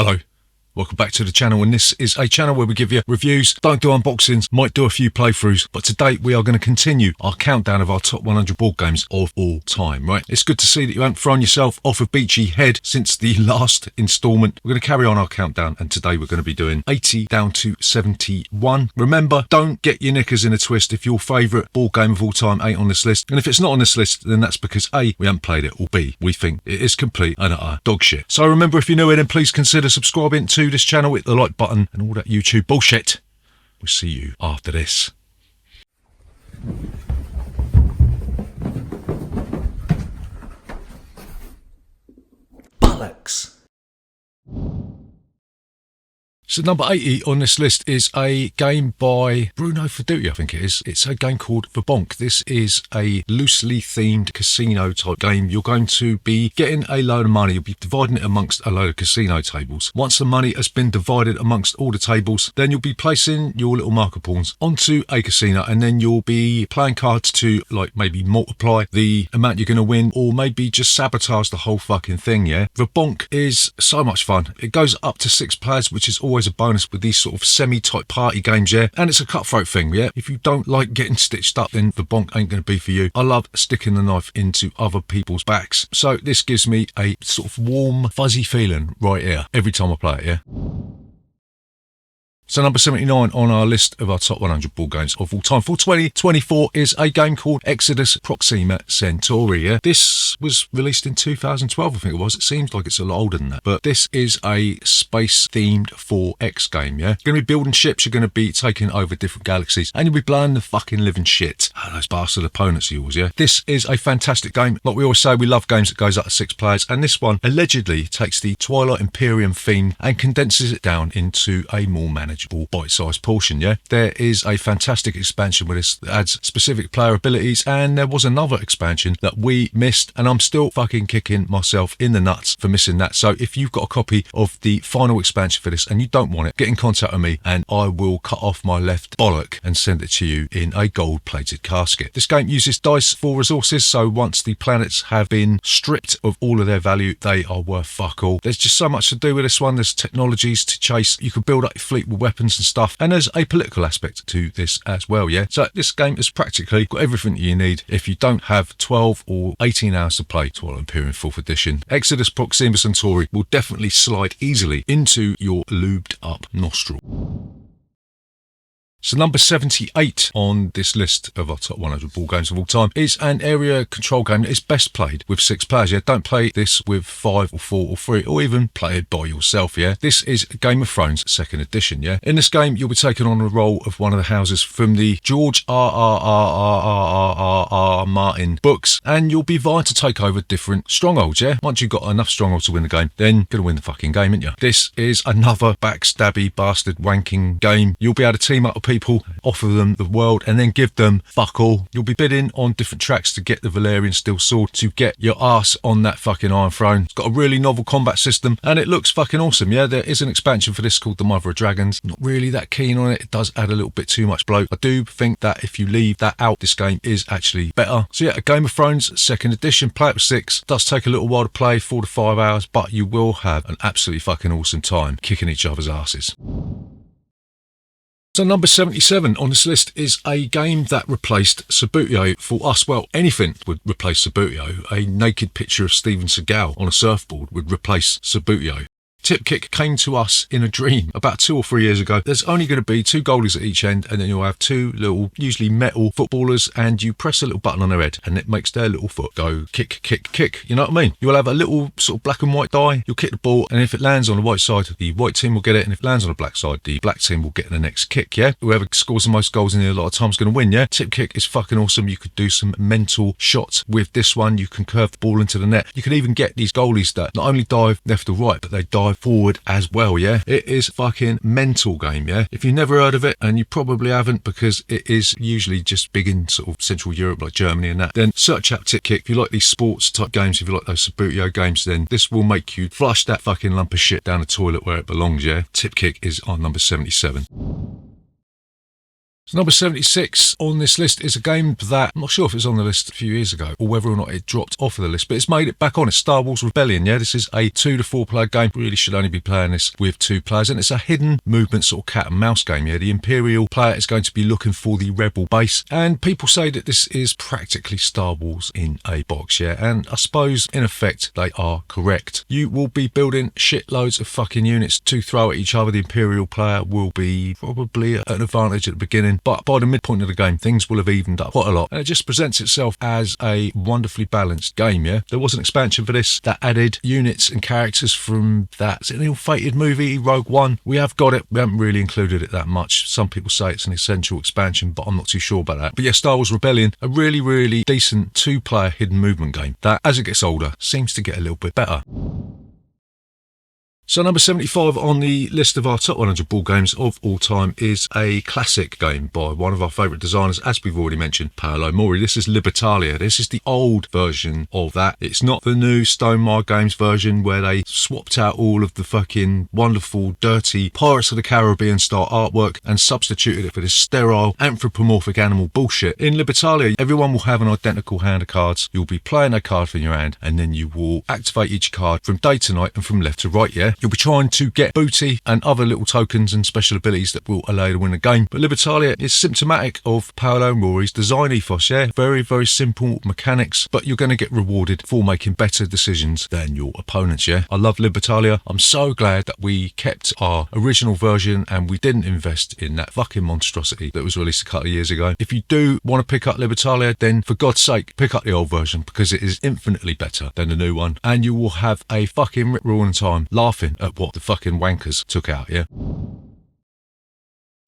Hello, welcome back to the channel, and this is a channel where we give you reviews, don't do unboxings, might do a few playthroughs, but today we are going to continue our countdown of our top 100 board games of all time, right? It's good to see that you haven't thrown yourself off a beachy head since the last installment. We're going to carry on our countdown, and today we're going to be doing 80 down to 71. Remember, don't get your knickers in a twist if your favourite board game of all time ain't on this list, and if it's not on this list, then that's because A, we haven't played it, or B, we think it is complete and utter dog shit. So remember, if you're new here, then please consider subscribing to this channel, hit the like button and all that YouTube bullshit. We'll see you after this. Bollocks. So number 80 on this list is a game by Bruno Fedduti, I think it is. It's a game called Bonk. This is a loosely themed casino type game. You're going to be getting a load of money. You'll be dividing it amongst a load of casino tables. Once the money has been divided amongst all the tables, then you'll be placing your little marker pawns onto a casino, and then you'll be playing cards to like maybe multiply the amount you're going to win, or maybe just sabotage the whole fucking thing, yeah? The Bonk is so much fun. It goes up to 6 players, which is always a bonus with these sort of semi-type party games, yeah? And it's a cutthroat thing, yeah? If you don't like getting stitched up, then the Bonk ain't going to be for you. I love sticking the knife into other people's backs. So this gives me a sort of warm, fuzzy feeling right here every time I play it, yeah? So number 79 on our list of our top 100 board games of all time for 2024 is a game called Exodus Proxima Centauri, yeah? This was released in 2012, I think it was. It seems like it's a lot older than that. But this is a space-themed 4X game, yeah? You're going to be building ships, you're going to be taking over different galaxies, and you'll be blowing the fucking living shit out of those bastard opponents of yours, yeah? This is a fantastic game. Like we always say, we love games that goes up to 6 players, and this one allegedly takes the Twilight Imperium theme and condenses it down into a more manageable bite-sized portion, yeah? There is a fantastic expansion with this that adds specific player abilities, and there was another expansion that we missed, and I'm still fucking kicking myself in the nuts for missing that. So if you've got a copy of the final expansion for this and you don't want it, get in contact with me and I will cut off my left bollock and send it to you in a gold-plated casket. This game uses dice for resources, so once the planets have been stripped of all of their value, they are worth fuck all. There's just so much to do with this one. There's technologies to chase. You can build up your fleet with weapons and stuff, and there's a political aspect to this as well, yeah? So this game has practically got everything you need if you don't have 12 or 18 hours to play Twilight Imperium 4th edition. Exodus Proxima Centauri will definitely slide easily into your lubed up nostril. So number 78 on this list of our top 100 board games of all time is an area control game that is best played with 6 players, yeah? Don't play this with 5 or 4 or 3, or even play it by yourself, yeah? This is Game of Thrones 2nd edition, yeah? In this game, you'll be taking on the role of one of the houses from the George R. Martin books, and you'll be vying to take over different strongholds, yeah? Once you've got enough strongholds to win the game, then you're going to win the fucking game, ain't you? This is another backstabby, bastard wanking game. You'll be able to team up with people, offer them the world, and then give them fuck all. You'll be bidding on different tracks to get the Valyrian steel sword, to get your ass on that fucking Iron Throne. It's got a really novel combat system, and it looks fucking awesome, yeah? There is an expansion for this called the Mother of Dragons. Not really that keen on it. It does add a little bit too much bloat. I do think that if you leave that out, this game is actually better. So yeah, a Game of Thrones 2nd edition, play it with 6. Does take a little while to play, 4 to 5 hours, but you will have an absolutely fucking awesome time kicking each other's asses. So number 77 on this list is a game that replaced Subbuteo for us. Well, anything would replace Subbuteo. A naked picture of Steven Seagal on a surfboard would replace Subbuteo. Tip Kick came to us in a dream about 2 or 3 years ago. There's only going to be 2 goalies at each end, and then you'll have 2 little, usually metal footballers, and you press a little button on their head, and it makes their little foot go kick, kick, kick. You know what I mean? You'll have a little sort of black and white die. You'll kick the ball, and if it lands on the white side, the white team will get it, and if it lands on the black side, the black team will get the next kick, yeah? Whoever scores the most goals in here a lot of times is going to win, yeah? Tip Kick is fucking awesome. You could do some mental shots with this one. You can curve the ball into the net. You can even get these goalies that not only dive left or right, but they dive forward as well, yeah? It is fucking mental game, yeah? If you've never heard of it, and you probably haven't because it is usually just big in sort of Central Europe like Germany and that, then search out Tip Kick. If you like these sports type games, if you like those Subbuteo games, then this will make you flush that fucking lump of shit down the toilet where it belongs, yeah? Tip Kick is on number 77. So number 76 on this list is a game that I'm not sure if it was on the list a few years ago or whether or not it dropped off of the list, but it's made it back on. It's Star Wars Rebellion, yeah? This is a 2 to 4 player game. Really should only be playing this with 2 players, and it's a hidden movement sort of cat and mouse game, yeah? The Imperial player is going to be looking for the Rebel base, and people say that this is practically Star Wars in a box, yeah? And I suppose, in effect, they are correct. You will be building shitloads of fucking units to throw at each other. The Imperial player will be probably at an advantage at the beginning, but by the midpoint of the game, things will have evened up quite a lot. And it just presents itself as a wonderfully balanced game, yeah? There was an expansion for this that added units and characters from that, is it an ill-fated movie, Rogue One? We have got it. We haven't really included it that much. Some people say it's an essential expansion, but I'm not too sure about that. But yeah, Star Wars Rebellion, a really, really decent 2-player hidden movement game that, as it gets older, seems to get a little bit better. So number 75 on the list of our top 100 board games of all time is a classic game by one of our favourite designers, as we've already mentioned, Paolo Mori. This is Libertalia. This is the old version of that. It's not the new Stonemaier Games version where they swapped out all of the fucking wonderful, dirty Pirates of the Caribbean style artwork and substituted it for this sterile, anthropomorphic animal bullshit. In Libertalia, everyone will have an identical hand of cards. You'll be playing a card from your hand, and then you will activate each card from day to night and from left to right, yeah? You'll be trying to get booty and other little tokens and special abilities that will allow you to win the game. But Libertalia is symptomatic of Paolo Mori's design ethos, yeah? Very, very simple mechanics, but you're going to get rewarded for making better decisions than your opponents, yeah? I love Libertalia. I'm so glad that we kept our original version and we didn't invest in that fucking monstrosity that was released a couple of years ago. If you do want to pick up Libertalia, then for God's sake, pick up the old version because it is infinitely better than the new one, and you will have a fucking rip-roaring time laughing at what the fucking wankers took out, yeah?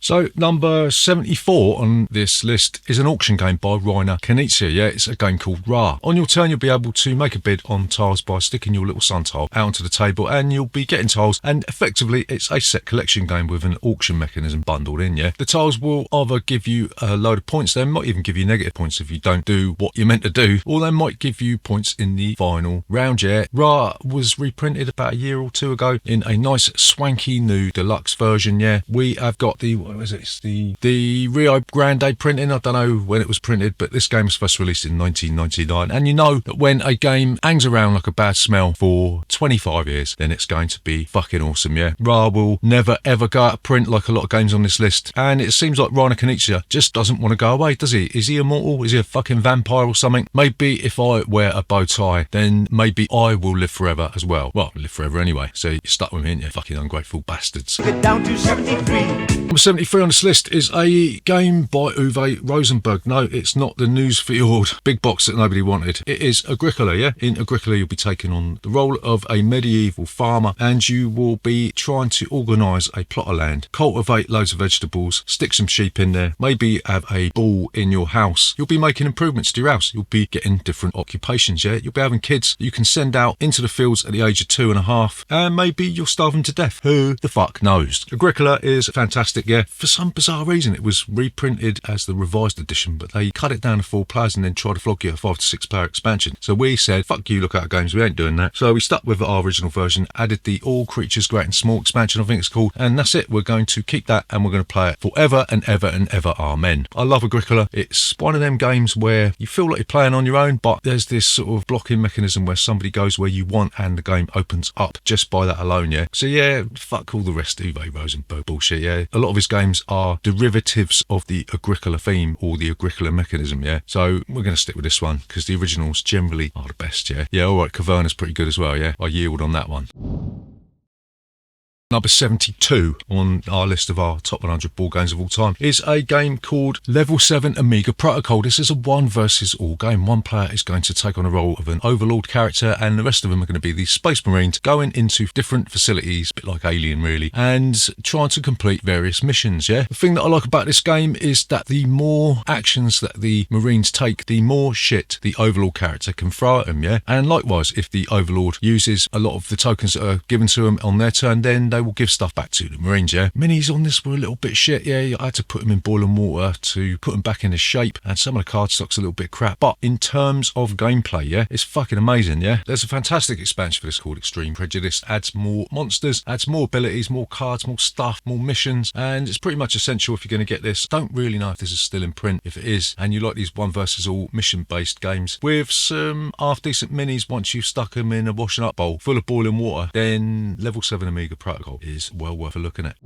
So number 74 on this list is an auction game by Rainer Knizia. Yeah, it's a game called Ra. On your turn, you'll be able to make a bid on tiles by sticking your little sun tile out onto the table, and you'll be getting tiles, and effectively it's a set collection game with an auction mechanism bundled in, yeah? The tiles will either give you a load of points, they might even give you negative points if you don't do what you're meant to do, or they might give you points in the final round, yeah? Ra was reprinted about a year or two ago in a nice swanky new deluxe version, yeah? We have got the it's the Rio Grande printing. I don't know when it was printed, but this game was first released in 1999. And you know that when a game hangs around like a bad smell for 25 years, then it's going to be fucking awesome, yeah? Ra will never ever go out of print like a lot of games on this list. And it seems like Rainer Knizia just doesn't want to go away, does he? Is he immortal? Is he a fucking vampire or something? Maybe if I wear a bow tie, then maybe I will live forever as well. Well, live forever anyway. So you're stuck with me, ain't you? Fucking ungrateful bastards. Get down to 73. Number 73 on this list is a game by Uwe Rosenberg. No, it's not the news for your big box that nobody wanted. It is Agricola, yeah? In Agricola, you'll be taking on the role of a medieval farmer, and you will be trying to organise a plot of land, cultivate loads of vegetables, stick some sheep in there, maybe have a ball in your house. You'll be making improvements to your house. You'll be getting different occupations, yeah? You'll be having kids you can send out into the fields at the age of 2.5, and maybe you'll starve them to death. Who the fuck knows? Agricola is fantastic, yeah? For some bizarre reason, it was reprinted as the revised edition, but they cut it down to 4 players and then tried to flog you a 5 to 6 player expansion. So we said, fuck you, look out games, we ain't doing that. So we stuck with our original version, added the All Creatures Great and Small expansion, I think it's called, and that's it. We're going to keep that and we're going to play it forever and ever and ever, amen. I love Agricola. It's one of them games where you feel like you're playing on your own, but there's this sort of blocking mechanism where somebody goes where you want and the game opens up just by that alone, yeah? So yeah, fuck all the rest of Uwe Rosenberg bullshit, yeah? A lot of his games are derivatives of the Agricola theme or the Agricola mechanism, yeah? So we're going to stick with this one because the originals generally are the best, yeah? Yeah, alright, Caverna's pretty good as well, yeah? I yield on that one. Number 72 on our list of our top 100 board games of all time is a game called Level 7 Amiga Protocol. This is a 1 versus all game. One player is going to take on the role of an overlord character and the rest of them are going to be these Space Marines going into different facilities, a bit like Alien really, and trying to complete various missions, yeah? The thing that I like about this game is that the more actions that the Marines take, the more shit the overlord character can throw at them, yeah? And likewise, if the overlord uses a lot of the tokens that are given to them on their turn, then they will give stuff back to the Marines, yeah. Minis on this were a little bit shit, yeah. I had to put them in boiling water to put them back into shape, and some of the cardstock's a little bit crap. But in terms of gameplay, yeah, it's fucking amazing, yeah. There's a fantastic expansion for this called Extreme Prejudice. Adds more monsters, adds more abilities, more cards, more stuff, more missions, and it's pretty much essential if you're going to get this. Don't really know if this is still in print. If it is, and you like these one versus all mission-based games with some half-decent minis once you've stuck them in a washing up bowl full of boiling water, then level 7 Amiga Protocol is well worth a looking at.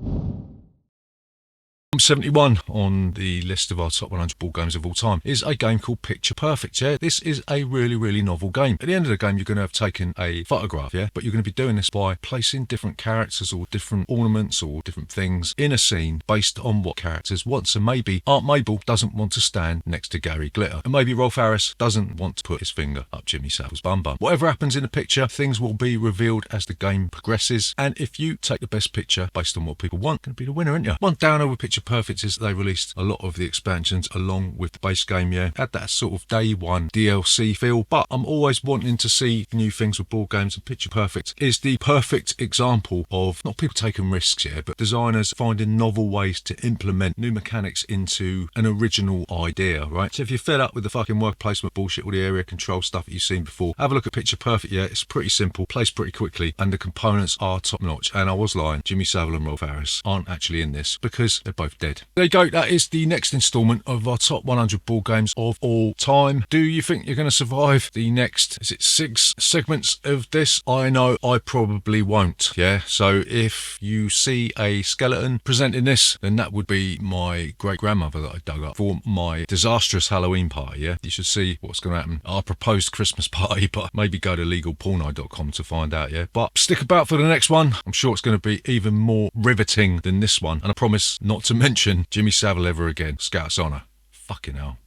71 on the list of our top 100 board games of all time is a game called Picture Perfect, yeah. This is a really novel game. At the end of the game, you're going to have taken a photograph, yeah, but you're going to be doing this by placing different characters or different ornaments or different things in a scene based on what characters want. So maybe Aunt Mabel doesn't want to stand next to Gary Glitter, and maybe Rolf Harris doesn't want to put his finger up Jimmy Savile's bum bum. Whatever happens in the picture, things will be revealed as the game progresses, and if you take the best picture based on what people want, going to be the winner, aren't you? One downer with Picture Perfect is they released a lot of the expansions along with the base game, yeah. Had that sort of day one DLC feel, but I'm always wanting to see new things with board games, and Picture Perfect is the perfect example of not people taking risks, yeah, but designers finding novel ways to implement new mechanics into an original idea, right? So if you're fed up with the fucking work placement bullshit, all the area control stuff that you've seen before, have a look at Picture Perfect, yeah. It's pretty simple, plays pretty quickly, and the components are top notch. And I was lying, Jimmy Savile and Rolf Harris aren't actually in this because they're both dead. There you go, that is the next instalment of our top 100 board games of all time. Do you think you're going to survive the next, is it 6 segments of this? I know I probably won't, yeah. So if you see a skeleton presenting this, then that would be my great grandmother that I dug up for my disastrous Halloween party, yeah. You should see what's going to happen. Our proposed Christmas party, but maybe go to legalporno.com to find out, yeah. But stick about for the next one. I'm sure it's going to be even more riveting than this one, and I promise not to mention Jimmy Savile ever again. Scouts honour. Fucking hell.